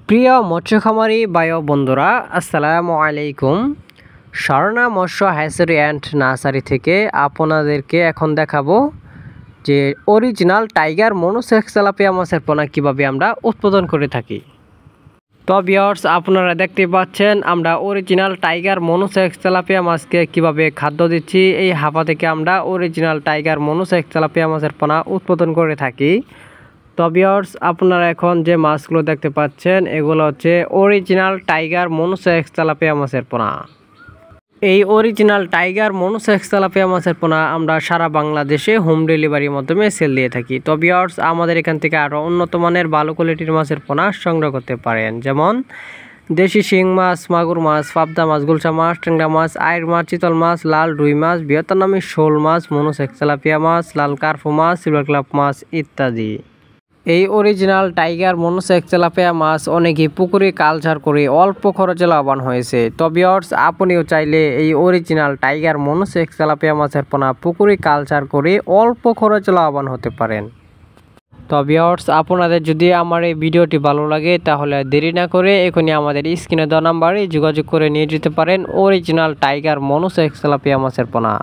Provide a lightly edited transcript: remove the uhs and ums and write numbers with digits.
প্রিয় মৎস্য খামারি ভাই ও বন্ধুরা, আসসালামু আলাইকুম। স্বর্ণা মৎস্য হ্যাচারি অ্যান্ড নার্সারি থেকে আপনাদেরকে এখন দেখাবো যে অরিজিনাল টাইগার মনোসেক্স তেলাপিয়া মাছের পোনা কীভাবে আমরা উৎপাদন করে থাকি। তো ভিউয়ার্স, আপনারা দেখতে পাচ্ছেন আমরা অরিজিনাল টাইগার মনোসেক্স তেলাপিয়া মাছকে কীভাবে খাদ্য দিচ্ছি। এই হাফা থেকে আমরা অরিজিনাল টাইগার মনোসেক্স তেলাপিয়া মাছের পোনা উৎপাদন করে থাকি। তো ভিউয়ার্স, আপনারা এখন যে মাছগুলো দেখতে পাচ্ছেন এগুলো হচ্ছে অরিজিনাল টাইগার মনোসেক্স তেলাপিয়া মাছের পোনা। এই অরিজিনাল টাইগার মনোসেক্স তেলাপিয়া মাছের পোনা আমরা সারা বাংলাদেশে হোম ডেলিভারির মাধ্যমে সেল দিয়ে থাকি। তো ভিউয়ার্স, আমাদের এখান থেকে আরও উন্নত মানের ভালো কোয়ালিটির মাছের পোনা সংগ্রহ করতে পারেন, যেমন দেশি শিং মাছ, মাগুর মাছ, পাবদা মাছ, গুলশা মাছ, ট্যাংরা মাছ, আইর মাছ, চিতল মাছ, লাল রুই মাছ, ভিয়েতনামি শোল মাছ, মনোসেক্স তেলাপিয়া মাছ, লাল কার্পো মাছ, সিলভার ক্লাব মাছ ইত্যাদি। এই অরিজিনাল টাইগার মনোসেক্স তেলাপিয়া মাছ অনেকেই পুকুরে কালচার করে অল্প খরচে লাভবান হয়েছে। তো ভিউয়ার্স, আপনিও চাইলে এই অরিজিনাল টাইগার মনোসেক্স তেলাপিয়া মাছের পোনা পুকুরে কালচার করে অল্প খরচে লাভবান হতে পারেন। তো ভিউয়ার্স, আপনাদের যদি আমার এই ভিডিওটি ভালো লাগে তাহলে দেরি না করে এখনই আমাদের স্ক্রিনে দেওয়া নাম্বারে যোগাযোগ করে নিয়ে যেতে পারেন অরিজিনাল টাইগার মনোসেক্স তেলাপিয়া মাছের পোনা।